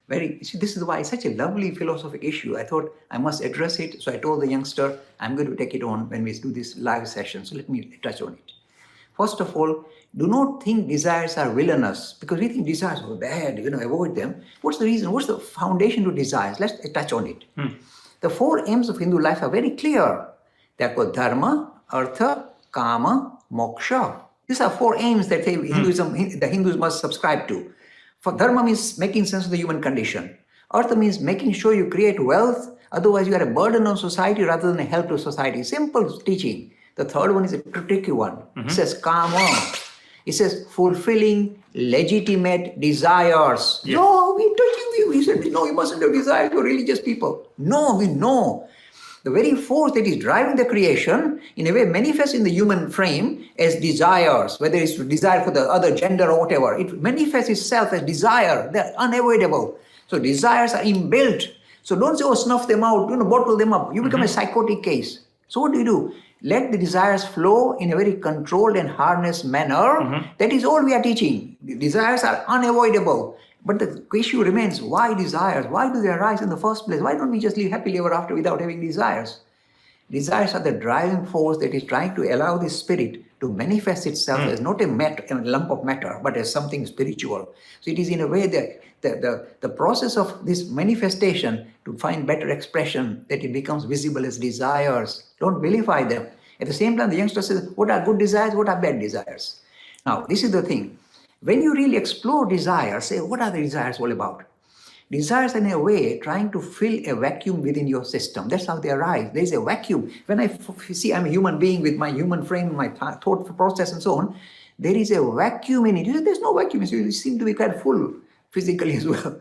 This is why it's such a lovely philosophic issue. I thought I must address it. So I told the youngster, I'm going to take it on when we do this live session. So let me touch on it. First of all, do not think desires are villainous, because we think desires are bad, avoid them. What's the reason? What's the foundation to desires? Let's touch on it. The four aims of Hindu life are very clear. They're called dharma, artha, kama, moksha. These are four aims that the Hindus must subscribe to. For dharma means making sense of the human condition. Artha means making sure you create wealth, otherwise you are a burden on society rather than a help to society. Simple teaching. The third one is a tricky one. It says kama. It says fulfilling legitimate desires. Yes. No, we're teaching you. He said, no, you mustn't have desires for religious people. No, we know. The very force that is driving the creation, in a way, manifests in the human frame as desires, whether it's desire for the other gender or whatever. It manifests itself as desire. They're unavoidable. So desires are inbuilt. So don't say, snuff them out, bottle them up. You become a psychotic case. So what do? Let the desires flow in a very controlled and harnessed manner. That is all we are teaching. The desires are unavoidable. But the issue remains, why desires? Why do they arise in the first place? Why don't we just live happily ever after without having desires? Desires are the driving force that is trying to allow the spirit to manifest itself as not a lump of matter, but as something spiritual. So it is in a way that the process of this manifestation to find better expression, that it becomes visible as desires. Don't vilify them. At the same time, the youngster says, what are good desires? What are bad desires? Now, this is the thing. When you really explore desires, say, what are the desires all about? Desires, in a way, trying to fill a vacuum within your system. That's how they arise. There is a vacuum. When I see I'm a human being with my human frame, my thought process and so on, there is a vacuum in it. There's no vacuum. You seem to be quite full physically as well.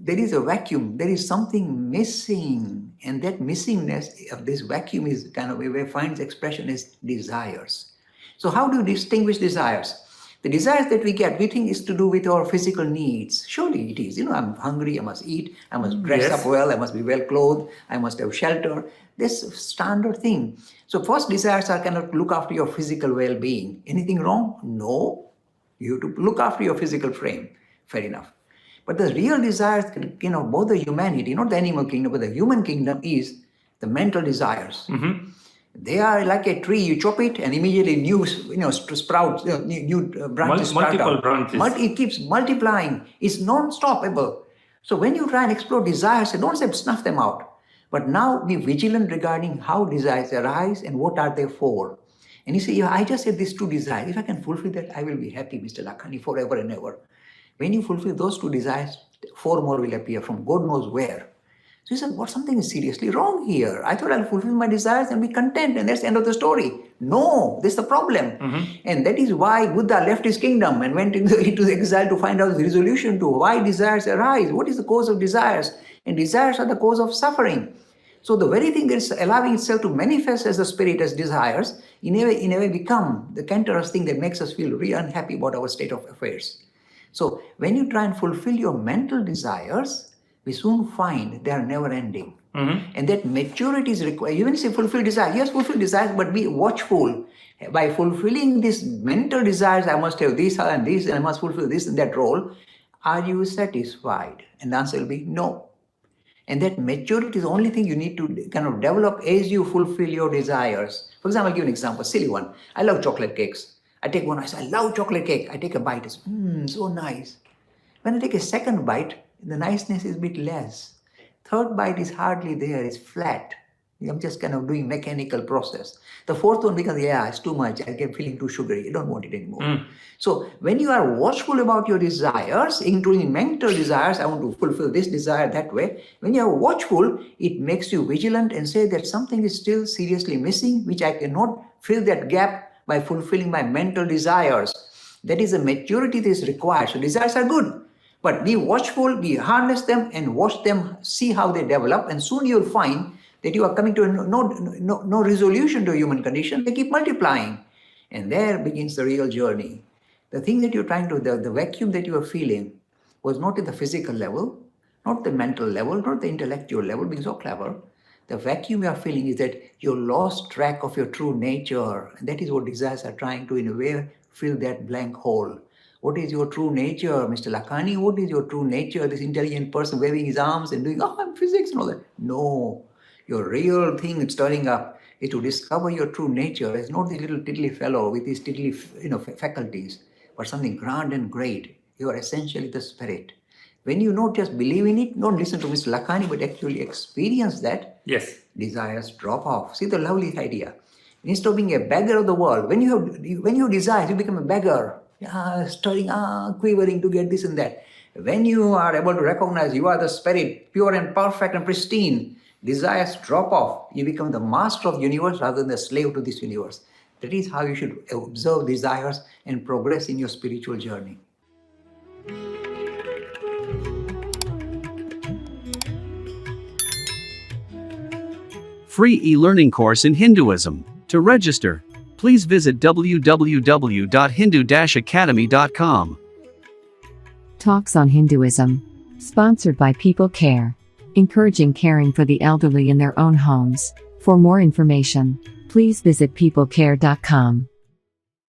There is a vacuum. There is something missing. And that missingness of this vacuum is kind of where finds expression as desires. So how do you distinguish desires? The desires that we get, we think is to do with our physical needs. Surely it is. I'm hungry, I must eat, I must dress up well, I must be well clothed, I must have shelter. This standard thing. So first desires are kind of look after your physical well-being. Anything wrong? No. You have to look after your physical frame. Fair enough. But the real desires, both the humanity, not the animal kingdom, but the human kingdom is the mental desires. They are like a tree. You chop it and immediately new sprouts, new branches start multiple out. branches. It keeps multiplying. It's non-stoppable. So when you try and explore desires, don't say snuff them out. But now be vigilant regarding how desires arise and what are they for. And you say, I just have these two desires. If I can fulfill that, I will be happy, Mr. Lakhani, forever and ever. When you fulfill those two desires, four more will appear from God knows where. So he said, something is seriously wrong here. I thought I'll fulfill my desires and be content, and that's the end of the story. No, this is the problem. And that is why Buddha left his kingdom and went into exile to find out the resolution to why desires arise. What is the cause of desires? And desires are the cause of suffering. So the very thing that is allowing itself to manifest as the spirit, as desires, in a way become the cancerous thing that makes us feel really unhappy about our state of affairs. So when you try and fulfill your mental desires, we soon find they are never ending. And that maturity is required. Even if you fulfill desires, yes, fulfill desires, but be watchful. By fulfilling these mental desires, I must have this and this, and I must fulfill this and that role. Are you satisfied? And the answer will be no. And that maturity is the only thing you need to kind of develop as you fulfill your desires. For example, I'll give you an example, silly one. I love chocolate cakes. I take one, I say, I love chocolate cake. I take a bite, it's so nice. When I take a second bite, the niceness is a bit less. Third bite is hardly there, it's flat. I'm just kind of doing mechanical process. The fourth one becomes, it's too much, I get feeling too sugary, I don't want it anymore. So when you are watchful about your desires, including mental desires, I want to fulfill this desire that way. When you are watchful, it makes you vigilant and say that something is still seriously missing, which I cannot fill that gap by fulfilling my mental desires. That is a maturity that is required. So desires are good. But be watchful, harness them and watch them, see how they develop, and soon you'll find that you are coming to no resolution to a human condition. They keep multiplying. And there begins the real journey. The thing that you're trying to, the vacuum that you are feeling was not at the physical level, not the mental level, not the intellectual level, being so clever. The vacuum you are feeling is that you lost track of your true nature. And that is what desires are trying to, in a way, fill that blank hole. What is your true nature, Mr. Lakhani? What is your true nature? This intelligent person waving his arms and doing, I'm physics and all that. No, your real thing is turning up is to discover your true nature. It's not the little tiddly fellow with his tiddly, faculties, but something grand and great. You are essentially the spirit. When you not just believe in it, don't listen to Mr. Lakhani, but actually experience that, yes, desires drop off. See the lovely idea. Instead of being a beggar of the world, when you have desires, you become a beggar, stirring, quivering to get this and that. When you are able to recognize you are the spirit, pure and perfect and pristine, desires drop off. You become the master of the universe rather than the slave to this universe. That is how you should observe desires and progress in your spiritual journey. Free e-learning course in Hinduism. To register, please visit www.hindu-academy.com. Talks on Hinduism. Sponsored by People Care. Encouraging caring for the elderly in their own homes. For more information, please visit peoplecare.com.